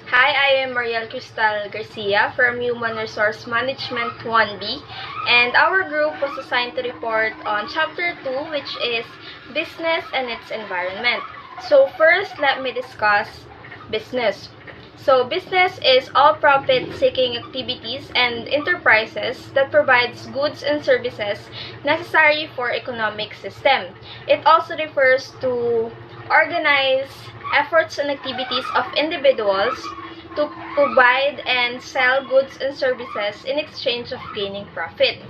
Hi, I am Mariel Cristal Garcia from Human Resource Management 1B, and our group was assigned to report on Chapter 2, which is Business and its Environment. So first, let me discuss business. So business is all profit-seeking activities and enterprises that provides goods and services necessary for economic system. It also refers to organized efforts and activities of individuals to provide and sell goods and services in exchange of gaining profit.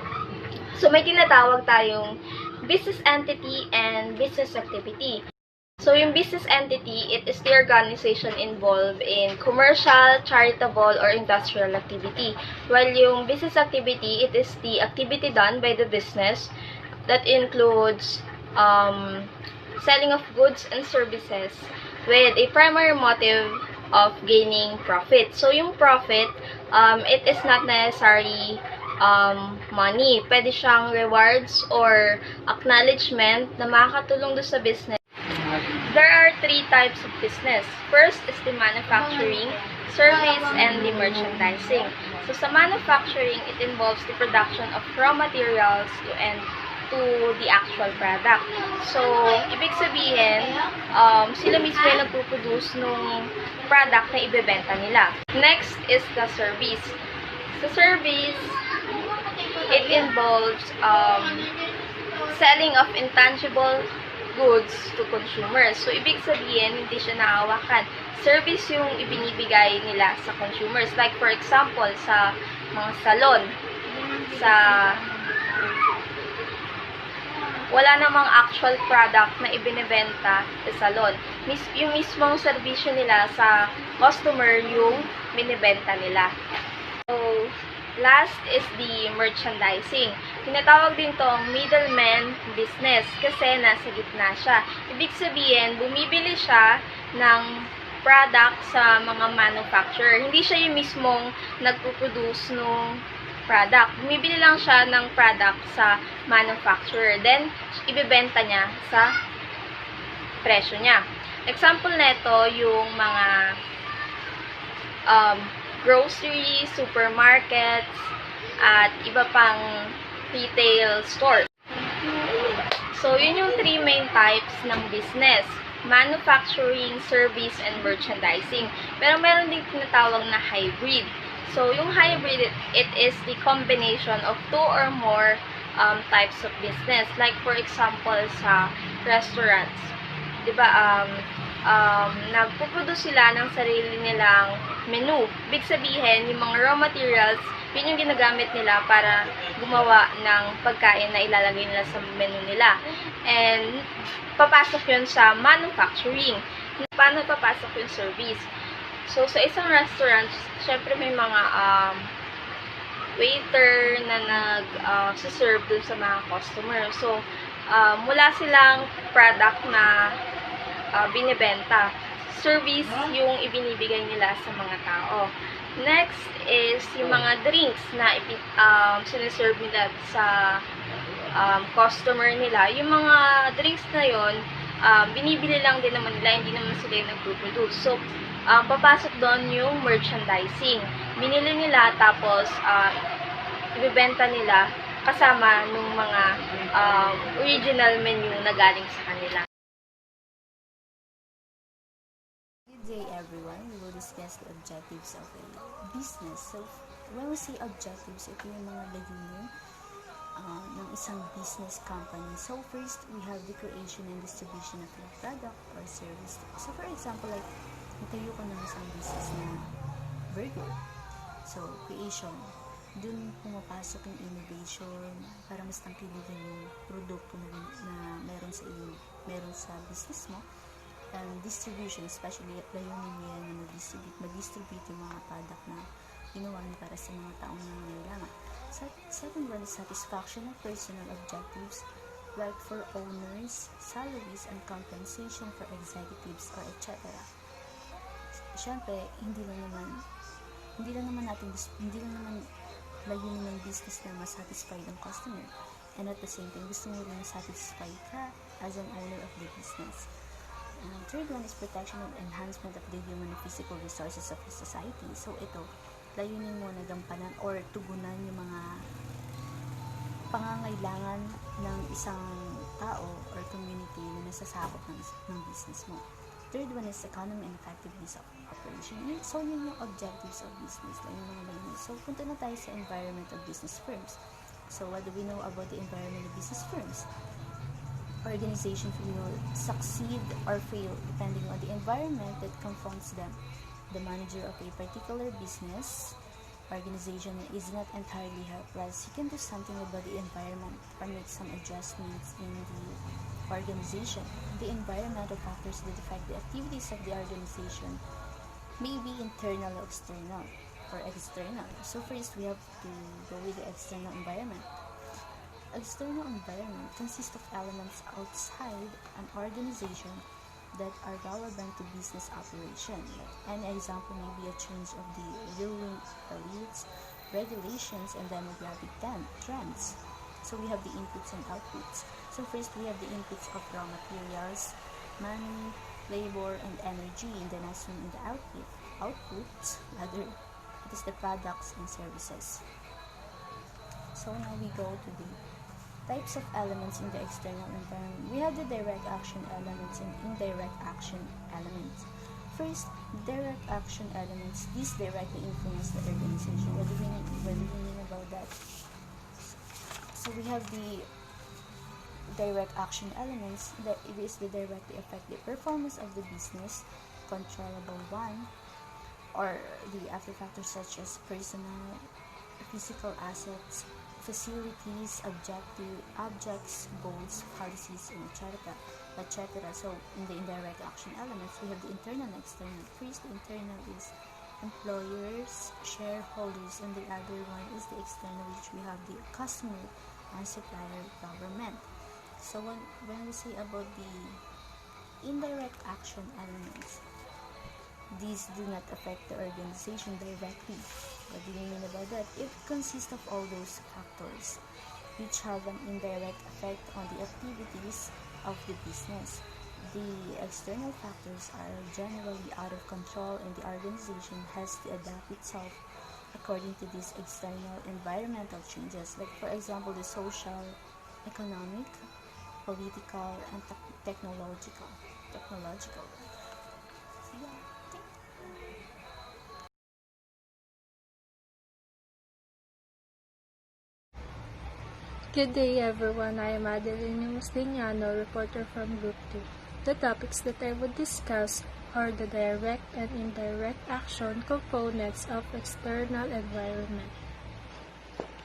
So may tinatawag tayong business entity and business activity. So, yung business entity, it is the organization involved in commercial, charitable, or industrial activity. While yung business activity, it is the activity done by the business that includes selling of goods and services with a primary motive of gaining profit. So, yung profit, it is not necessarily money. Pwede siyang rewards or acknowledgement na makakatulong doon sa business. There are three types of business. First is the manufacturing, service, and the merchandising. So sa manufacturing, it involves the production of raw materials to the actual product. So, ibig sabihin, sila mismo yung nagpo-produce nung product na ibebenta nila. Next is the service. Sa service, it involves selling of intangible goods to consumers. So, ibig sabihin, hindi siya naawakan. Service yung ibinibigay nila sa consumers. Like, for example, sa mga salon, wala namang actual product na ibinebenta sa salon. Yung mismong servisyo nila sa customer yung binibenta nila. So, last is the merchandising. Tinatawag din tong middleman business kasi nasa gitna siya. Ibig sabihin, bumibili siya ng product sa mga manufacturer. Hindi siya yung mismong nagpo-produce ng product. Bumibili lang siya ng product sa manufacturer. Then, ibebenta niya sa presyo niya. Example nito, yung mga grocery, supermarkets, at iba pang retail stores. So, yun yung three main types ng business. Manufacturing, service, and merchandising. Pero meron din tinatawag na hybrid. So, yung hybrid, it is the combination of two or more types of business. Like, for example, sa restaurants. Diba, nagpuproduce sila ng sarili nilang menu. Ibig sabihin, yung mga raw materials, yun yung ginagamit nila para gumawa ng pagkain na ilalagay nila sa menu nila. And, papasok yun sa manufacturing. Paano papasok yung service? So, sa isang restaurant, syempre may mga waiter na nag-serve dun sa mga customer. So, mula silang product na binibenta. Service yung ibinibigay nila sa mga tao. Next is yung mga drinks na sinaserve nila sa customer nila. Yung mga drinks na yon, binibili lang din naman nila, hindi naman sila yung nagpo-produce. So, papasok doon yung merchandising. Binili nila, tapos ibibenta nila kasama nung mga original menu na galing sa kanila. Good day everyone, we will discuss the objectives of a business. So, when we say objectives, ito yung mga layunin ng isang business company. So, first, we have the creation and distribution of a product or service. So, for example, like, natayo ko ng isang business na burger. So, creation. Dun pumapasok yung innovation para mas tangkiligan yung produkto na meron sa business mo. And distribution, especially layunin niya na mag-distribute yung mga product na ginawa niya para sa mga taong nangangailangan. Second one is satisfaction of personal objectives, like for owners, salaries, and compensation for executives, or etc. Siyempre, hindi lang naman layunin ng business na masatisfy ng customer. And at the same time, gusto mo rin satisfy ka as an owner of the business. Third one is protection and enhancement of the human and physical resources of the society. So ito, layunin mo na gampanan or tugunan yung mga pangangailangan ng isang tao or community na nasasakop ng business mo. Third one is economy and effectiveness of operation. So, yun yung objectives of business. So, punta na tayo sa environment of business firms. So, what do we know about the environment of business firms? Organizations will succeed or fail depending on the environment that confronts them. The manager of a particular business organization is not entirely helpless. He can do something about the environment or make some adjustments in the organization. The environmental factors that affect the activities of the organization may be internal or external. So first, we have to go with the external environment. External environment consists of elements outside an organization that are relevant to business operation. An example may be a change of the ruling elites, regulations, and demographic trends. So we have the inputs and outputs. So first, we have the inputs of raw materials, money, labor, and energy. And the next one in the outputs, it is the products and services. So now we go to the types of elements in the external environment. We have the direct action elements and indirect action elements. First, direct action elements. These directly influence the organization. What do we mean about that? So we have the direct action elements that it is the directly affect the performance of the business, controllable one, or the after factors such as personnel, physical assets, facilities, objects, goals, policies, and etc. So, in the indirect action elements, we have the internal and external. First, the internal is employers, shareholders, and the other one is the external, which we have the customer and supplier, government. So, when we say about the indirect action elements, these do not affect the organization directly. What do you mean about that? It consists of all those factors which have an indirect effect on the activities of the business. The external factors are generally out of control and the organization has to adapt itself according to these external environmental changes. Like for example, the social, economic, political, and technological. So yeah. Good day everyone, I am Adeline Muslignano, reporter from Group 2. The topics that I would discuss are the direct and indirect action components of external environment.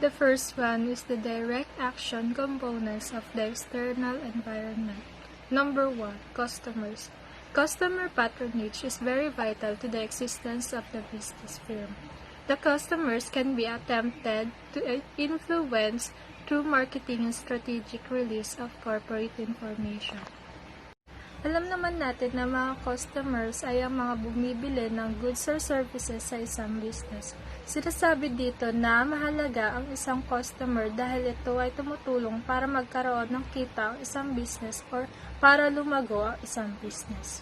The first one is the direct action components of the external environment. Number 1. Customers. Customer patronage is very vital to the existence of the business firm. The customers can be attempted to influence through marketing and strategic release of corporate information. Alam naman natin na mga customers ay ang mga bumibili ng goods or services sa isang business. Sinasabi dito na mahalaga ang isang customer dahil ito ay tumutulong para magkaroon ng kita ang isang business or para lumago ang isang business.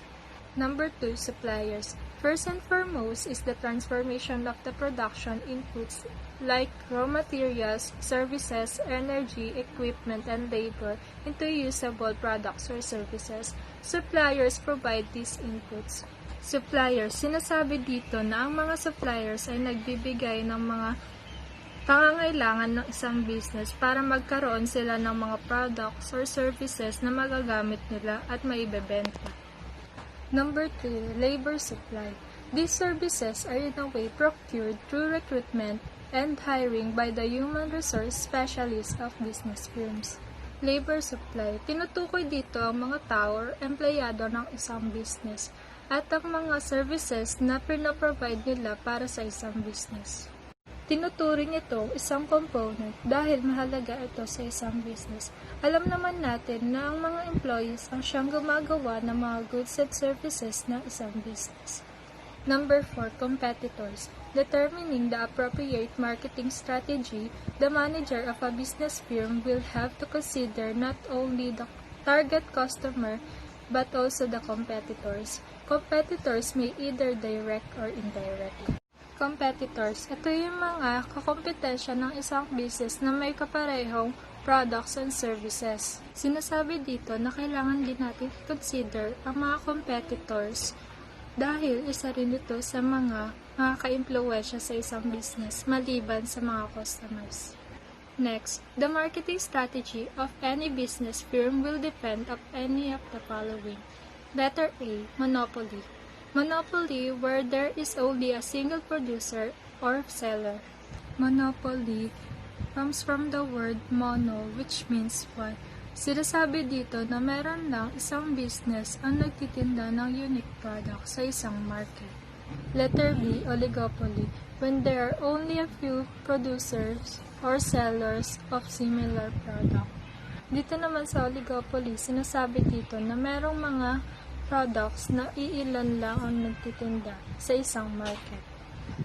Number 2, suppliers. First and foremost is the transformation of the production inputs like raw materials, services, energy, equipment, and labor into usable products or services. Suppliers provide these inputs. Suppliers, sinasabi dito na ang mga suppliers ay nagbibigay ng mga pangangailangan ng isang business para magkaroon sila ng mga products or services na magagamit nila at maibebenta. Number 2, labor supply. These services are in a way procured through recruitment and hiring by the human resource specialists of business firms. Labor supply. Tinutukoy dito ang mga tao or empleyado ng isang business at ang mga services na pinaprovide nila para sa isang business. Tinuturing ito isang component dahil mahalaga ito sa isang business. Alam naman natin na ang mga employees ang siyang gumagawa ng mga goods and services ng isang business. Number 4, competitors. Determining the appropriate marketing strategy, the manager of a business firm will have to consider not only the target customer but also the competitors. Competitors may either direct or indirect. Competitors, ito yung mga kakompetensya ng isang business na may kaparehong products and services. Sinasabi dito na kailangan din natin consider ang mga competitors dahil isa rin ito sa mga makaka-impluwensya sa isang business maliban sa mga customers. Next, the marketing strategy of any business firm will depend on any of the following. Letter A, monopoly. Monopoly where there is only a single producer or seller. Monopoly comes from the word mono, which means one. Sinasabi dito na meron lang isang business ang nagtitinda ng unique product sa isang market. Letter B, oligopoly, when there are only a few producers or sellers of similar product. Dito naman sa oligopoly, sinasabi dito na merong mga products na iilan lang ang nagtitinda sa isang market.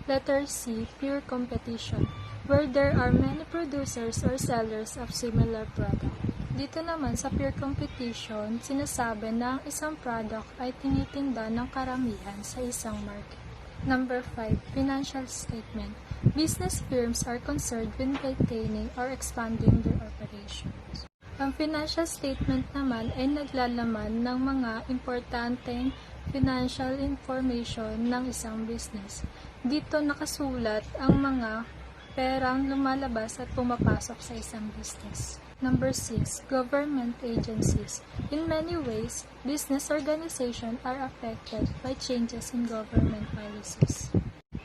Letter C, pure competition, where there are many producers or sellers of similar product. Dito naman sa pure competition, sinasabi na ang isang product ay tinitinda ng karamihan sa isang market. Number 5, financial statement. Business firms are concerned with maintaining or expanding their operations. Ang financial statement naman ay naglalaman ng mga importanteng financial information ng isang business. Dito nakasulat ang mga perang lumalabas at pumapasok sa isang business. Number 6, government agencies. In many ways, business organizations are affected by changes in government policies.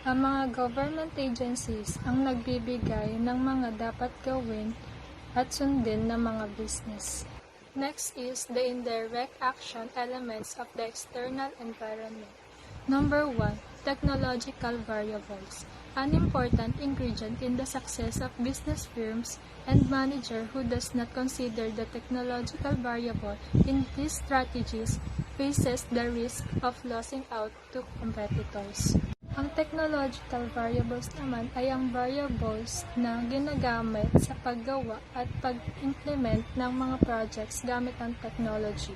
Ang mga government agencies ang nagbibigay ng mga dapat gawin at sundin ng mga business. Next is the indirect action elements of the external environment. Number 1, technological variables. An important ingredient in the success of business firms and manager who does not consider the technological variable in these strategies faces the risk of losing out to competitors. Ang technological variables naman ay ang variables na ginagamit sa paggawa at pag-implement ng mga projects gamit ang technology.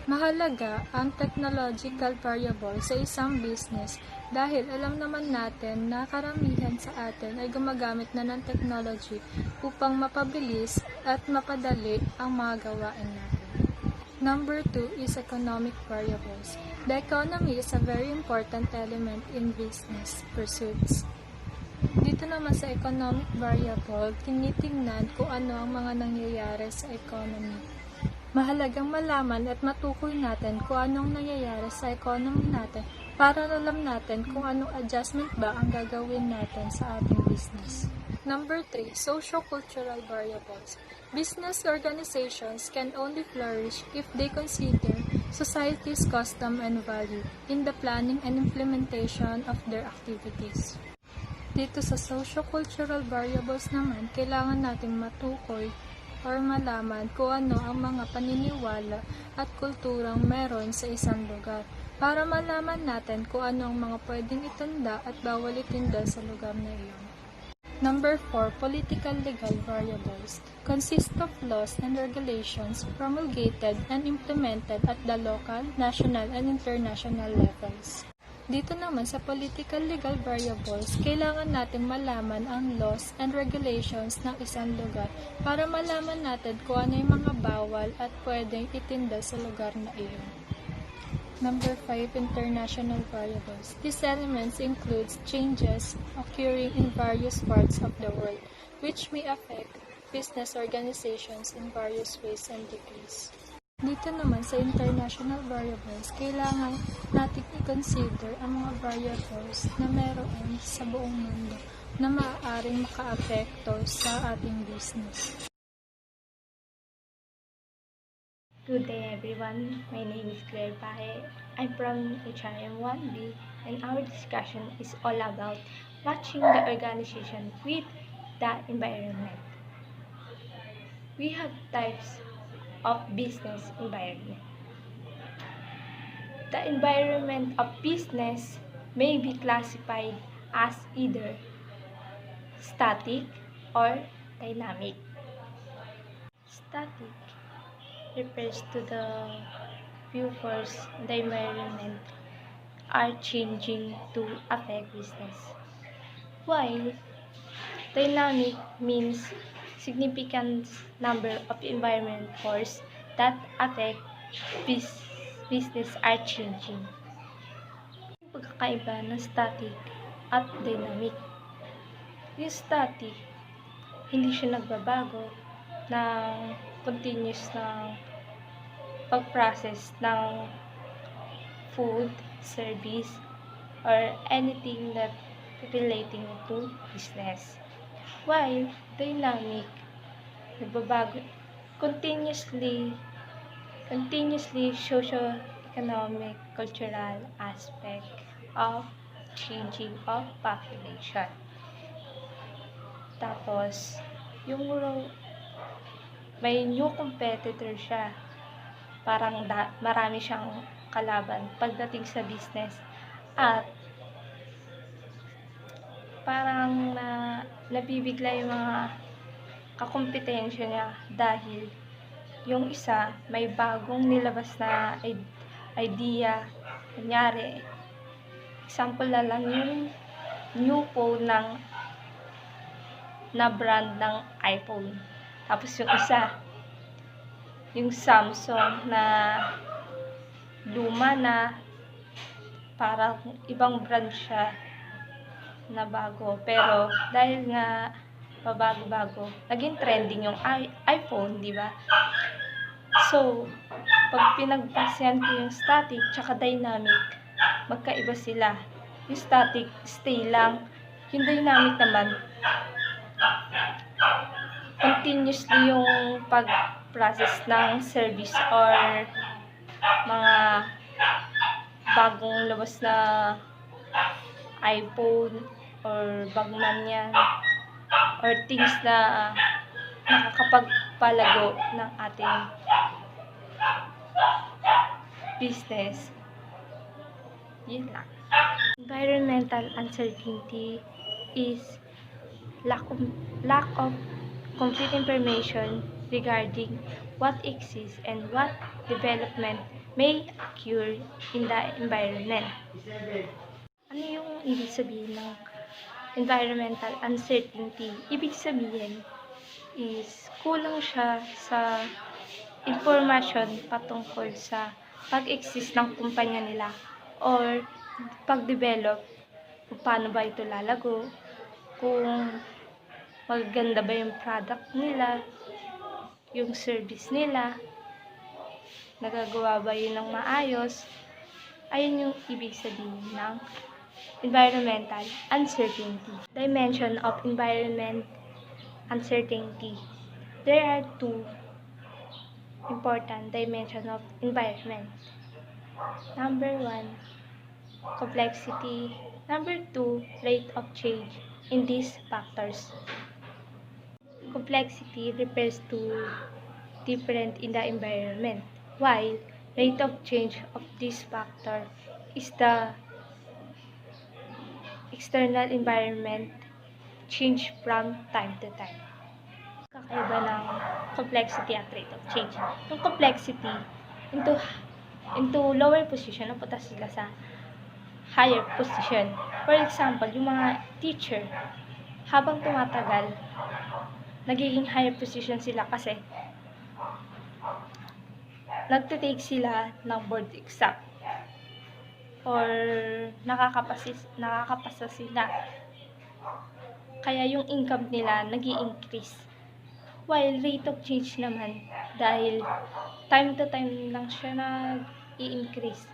Mahalaga ang technological variable sa isang business dahil alam naman natin na karamihan sa atin ay gumagamit na ng technology upang mapabilis at mapadali ang mga gawain natin. Number 2 is economic variables. The economy is a very important element in business pursuits. Dito naman sa economic variable, tinitingnan kung ano ang mga nangyayari sa economy. Mahalagang malaman at matukoy natin kung anong nangyayari sa economy natin para alam natin kung anong adjustment ba ang gagawin natin sa ating business. Number 3, socio-cultural variables. Business organizations can only flourish if they consider society's custom and value in the planning and implementation of their activities. Dito sa socio-cultural variables naman, kailangan nating matukoy or malaman kung ano ang mga paniniwala at kulturang meron sa isang lugar para malaman natin kung ano ang mga pwedeng itanda at bawal itinda sa lugar na iyon. Number 4, political legal variables consist of laws and regulations promulgated and implemented at the local, national, and international levels. Dito naman sa political legal variables, kailangan natin malaman ang laws and regulations ng isang lugar para malaman natin kung ano yung mga bawal at pwedeng itinda sa lugar na iyon. Number 5, international variables. These elements include changes occurring in various parts of the world, which may affect business organizations in various ways and degrees. Dito naman sa international variables, kailangan natin i-consider ang mga variables na meron sa buong mundo na maaaring maka-apekto sa ating business. Good day everyone, my name is Claire Pahe. I'm from HRM 1B and our discussion is all about matching the organization with the environment. We have types of business environment. The environment of business may be classified as either static or dynamic. Static refers to the purpose, the environment are changing to affect business. While dynamic means significant number of environment forces that affect business are changing. Pagkakaiba ng static at dynamic. Yung static, hindi siya nagbabago ng continuous ng pag-process ng food, service, or anything that relating to business. While dynamic, nagbabago continuously socio-economic, cultural aspect of changing of population. Tapos, may new competitor siya. Parang marami siyang kalaban pagdating sa business. At parang nabibigla yung mga kakumpetensya niya dahil yung isa may bagong nilabas na idea. Kunyari, example na lang yung new phone na brand ng iPhone. Tapos yung isa, yung Samsung na luma na parang ibang brand siya na bago. Pero dahil nga pabago-bago, naging trending yung iPhone, di ba? So, pag pinagbasehan ko yung static tsaka dynamic, magkaiba sila. Yung static, stay lang. Yung dynamic naman, continuously yung pag-process ng service or mga bagong labas na iPhone or bag man yan or things na nakakapagpalago ng ating business. Yun lang. Environmental uncertainty is lack of complete information regarding what exists and what development may occur in the environment. Ano yung ibig sabihin ng environmental uncertainty? Ibig sabihin is kulang siya sa information patungkol sa pag-exist ng kumpanya nila or pag-develop kung paano ba ito lalago, kung maganda ba yung product nila, yung service nila, nagagawa ba yun ng maayos. Ayun yung ibig sabihin ng environmental uncertainty. Dimension of environment uncertainty. There are two important dimensions of environment. Number 1, complexity. Number 2, rate of change in these factors. Complexity refers to different in the environment, while rate of change of this factor is the external environment change from time to time. Kakaiba ng complexity at rate of change. Yung complexity, into lower position, napunta sila sa higher position. For example, yung mga teacher, habang tumatagal, nagiging higher position sila kasi nagtitake sila ng board exam or nakakapasa sila. Kaya yung income nila nag-i-increase. While rate of change naman, dahil time to time lang siya nag-i-increase.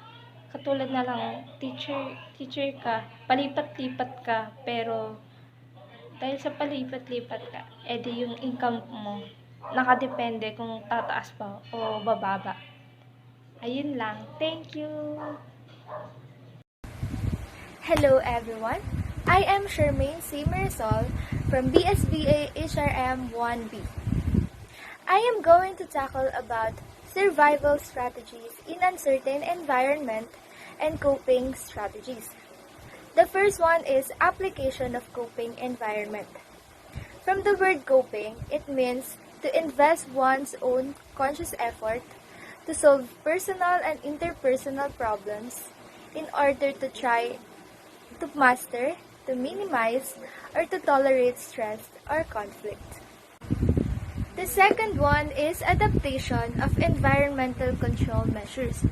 Katulad na lang, teacher ka, palipat-lipat ka, pero dahil sa palipat-lipat ka, edi yung income mo, nakadepende kung tataas pa o bababa. Ayun lang. Thank you! Hello everyone, I am Charmaine C. Marisol from BSBA HRM 1B. I am going to tackle about survival strategies in uncertain environment and coping strategies. The first one is application of coping environment. From the word coping, it means to invest one's own conscious effort to solve personal and interpersonal problems in order to try to master, to minimize, or to tolerate stress or conflict. The second one is adaptation of environmental control measures.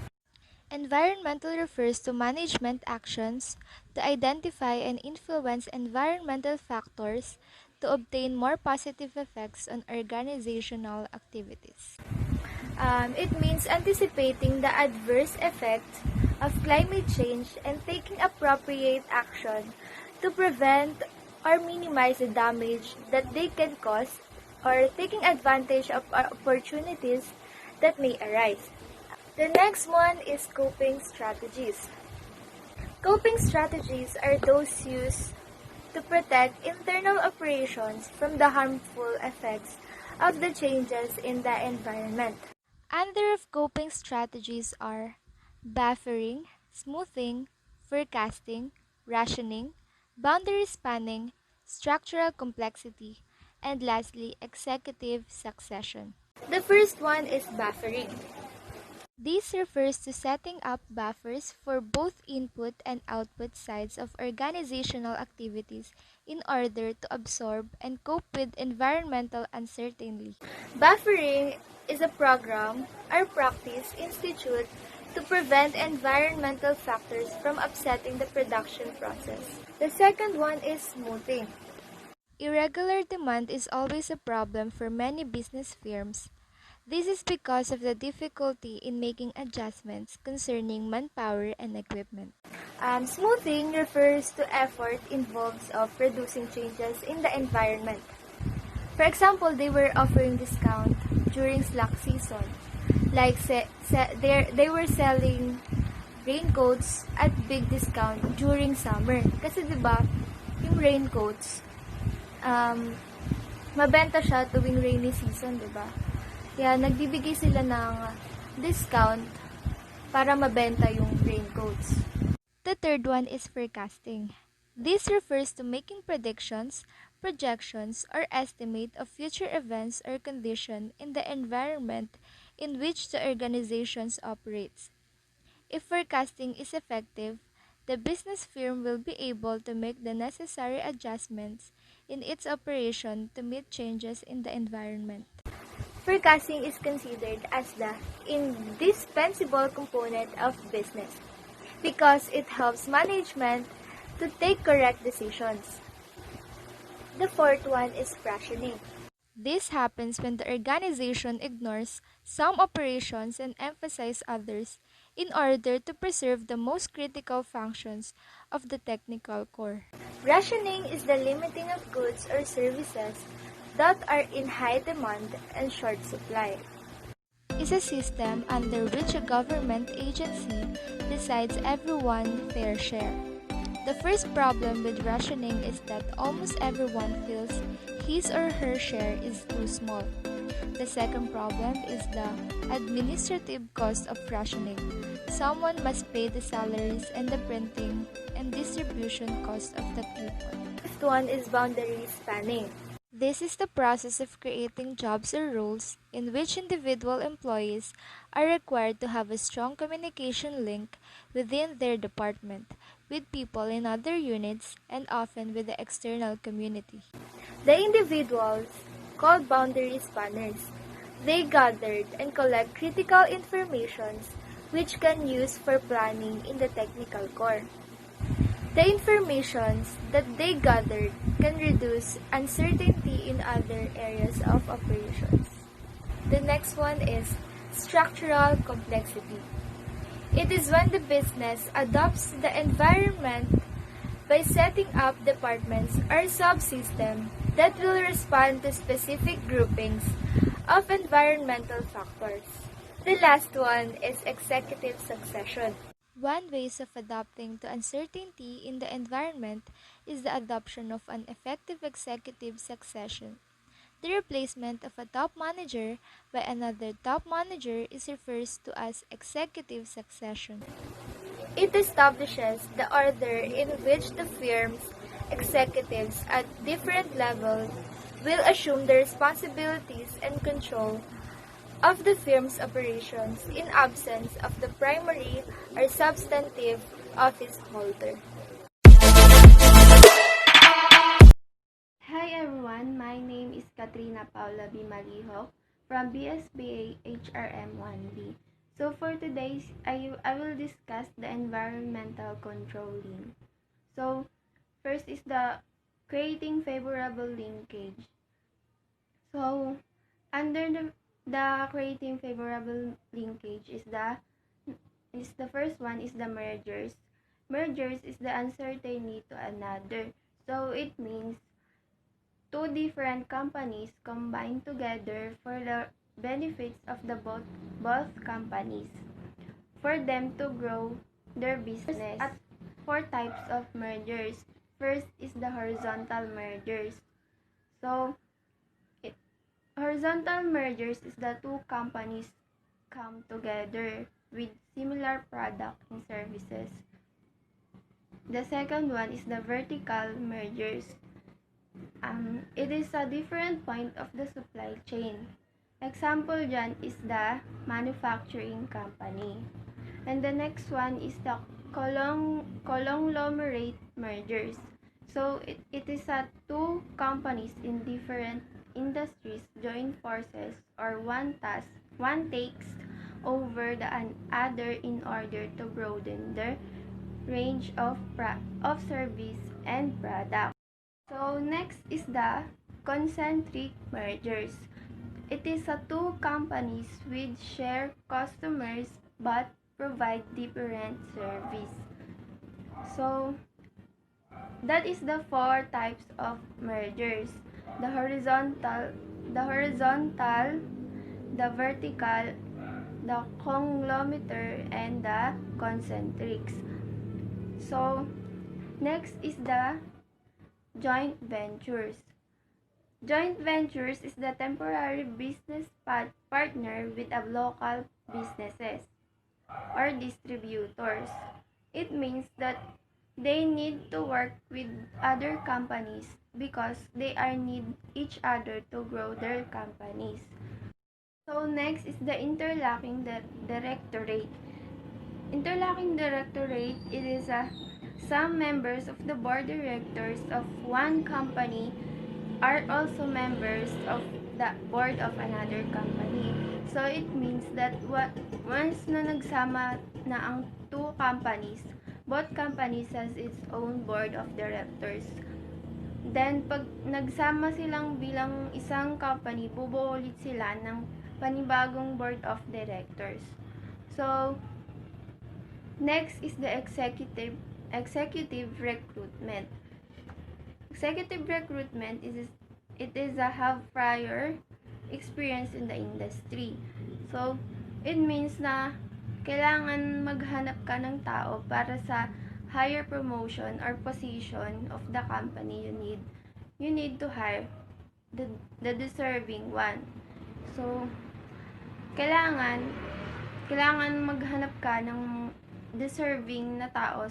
Environmental refers to management actions to identify and influence environmental factors to obtain more positive effects on organizational activities. It means anticipating the adverse effects of climate change and taking appropriate action to prevent or minimize the damage that they can cause or taking advantage of opportunities that may arise. The next one is coping strategies. Coping strategies are those used to protect internal operations from the harmful effects of the changes in the environment. Other of coping strategies are buffering, smoothing, forecasting, rationing, boundary spanning, structural complexity, and lastly, executive succession. The first one is buffering. This refers to setting up buffers for both input and output sides of organizational activities in order to absorb and cope with environmental uncertainty. Buffering is a program or practice instituted to prevent environmental factors from upsetting the production process. The second one is smoothing. Irregular demand is always a problem for many business firms. This is because of the difficulty in making adjustments concerning manpower and equipment. Smoothing refers to effort involved of reducing changes in the environment. For example, they were offering discount during slack season. Like they were selling raincoats at big discount during summer. Kasi 'di ba, yung raincoats mabenta siya tuwing rainy season, 'di ba? Kaya nagbibigay sila ng discount para mabenta yung raincoats. The third one is forecasting. This refers to making predictions, projections, or estimate of future events or conditions in the environment in which the organization operates. If forecasting is effective, the business firm will be able to make the necessary adjustments in its operation to meet changes in the environment. Forecasting is considered as the indispensable component of business because it helps management to take correct decisions. The fourth one is rationing. This happens when the organization ignores some operations and emphasizes others in order to preserve the most critical functions of the technical core. Rationing is the limiting of goods or services that are in high demand and short supply. Is a system under which a government agency decides everyone fair share. The first problem with rationing is that almost everyone feels his or her share is too small. The second problem is the administrative cost of rationing. Someone must pay the salaries and the printing and distribution cost of the people. The fifth one is boundary spanning. This is the process of creating jobs or roles in which individual employees are required to have a strong communication link within their department, with people in other units, and often with the external community. The individuals, called boundary spanners, they gathered and collect critical information which can use for planning in the technical core. The information that they gathered can reduce uncertainty in other areas of operations. The next one is structural complexity. It is when the business adopts the environment by setting up departments or subsystems that will respond to specific groupings of environmental factors. The last one is executive succession. One way of adapting to uncertainty in the environment is the adoption of an effective executive succession. The replacement of a top manager by another top manager is referred to as executive succession. It establishes the order in which the firm's executives at different levels will assume the responsibilities and control of the firm's operations in absence of the primary or substantive office holder. Hi everyone, my name is Katrina Paula B. Malihok from BSBA HRM 1B. So for today, I will discuss the environmental controlling. So first is the creating favorable linkage. So under the creating favorable linkage is the first one is the mergers. Mergers is the uncertainty to another. So it means two different companies combine together for the benefits of the both companies, for them to grow their business. At four types of mergers. First is the horizontal mergers. So, horizontal mergers is the two companies come together with similar product and services. The second one is the vertical mergers. It is a different point of the supply chain. Example dyan is the manufacturing company. And the next one is the conglomerate mergers. So it is two companies in different industries join forces, or one takes over the other in order to broaden their range of service and product. So next is the concentric mergers. It is two companies with share customers but provide different service. So that is the four types of mergers: the horizontal, the vertical, the conglomerate, and the concentrics. So next is the joint ventures. Joint ventures is the temporary business partner with a local businesses or distributors. It means that they need to work with other companies because they are need each other to grow their companies. So next is the interlocking directorate. Interlocking directorate, it is some members of the board directors of one company are also members of the board of another company. So it means that once na nagsama na ang two companies, both companies has its own board of directors. Then pag nagsama silang bilang isang company, bubuo ulit sila ng panibagong board of directors. So next is the executive recruitment. Executive recruitment is a have prior experience in the industry. So it means na kailangan maghanap ka ng tao para sa higher promotion or position of the company. You need to hire the deserving one. So kailangan maghanap ka ng deserving na tao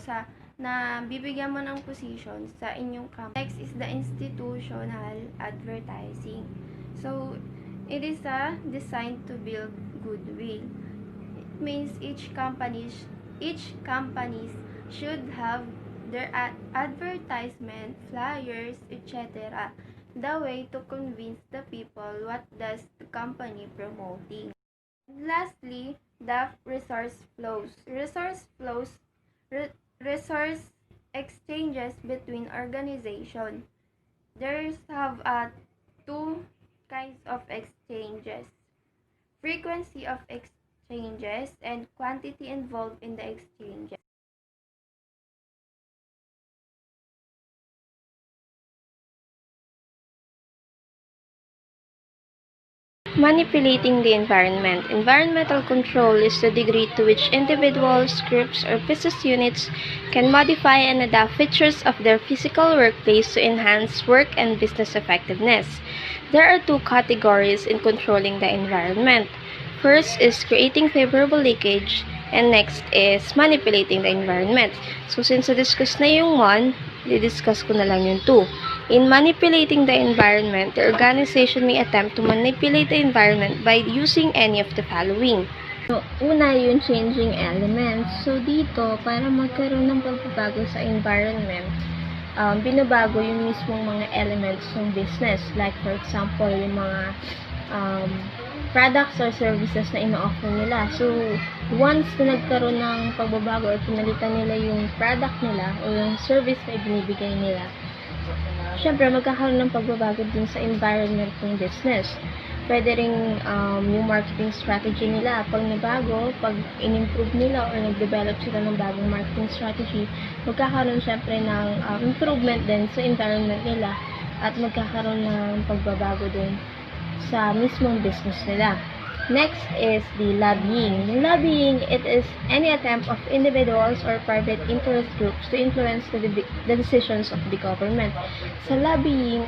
na bibigyan mo ng position sa inyong company. Next is the institutional advertising. So it is designed to build goodwill. It means each companies should have their advertisement, flyers, etc. The way to convince the people what does the company promoting. And lastly, the resource flows. Resource exchanges between organizations. There's have two kinds of exchanges: frequency of exchanges and quantity involved in the exchanges. Manipulating the environment. Environmental control is the degree to which individuals, groups, or business units can modify and adapt features of their physical workplace to enhance work and business effectiveness. There are two categories in controlling the environment. First is creating favorable leakage, and next is manipulating the environment. So since na-discuss na yung one, di-discuss ko na lang yung two. In manipulating the environment, the organization may attempt to manipulate the environment by using any of the following. So, una yung changing elements. So, dito, para magkaroon ng pagbabago sa environment, binabago yung mismong mga elements ng business. Like, for example, yung mga products or services na ino-offer nila. So, once na nagkaroon ng pagbabago or pinalitan nila yung product nila o yung service na ibinibigay nila, syempre, magkakaroon ng pagbabago din sa environment ng business. Pwede rin yung marketing strategy nila. Pag nabago, pag in-improve nila or nag-develop sila ng bagong marketing strategy, magkakaroon syempre ng improvement din sa environment nila at magkakaroon ng pagbabago din sa mismong business nila. Next is the lobbying. Yung lobbying, it is any attempt of individuals or private interest groups to influence the decisions of the government. Sa lobbying,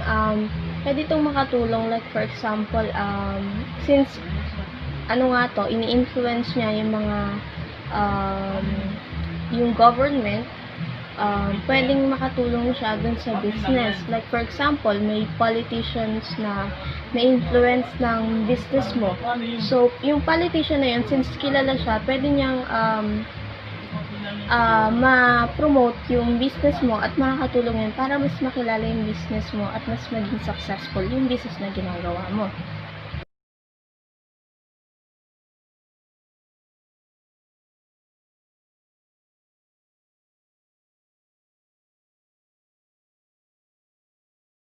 pwede itong makatulong, like for example, since ini-influence niya yung mga yung government, pwedeng makatulong siya dun sa business. Like for example, may politicians na na-influence ng business mo. So, yung politician na yun, since kilala siya, pwede niyang ma-promote yung business mo at makakatulong yan para mas makilala yung business mo at mas maging successful yung business na ginagawa mo.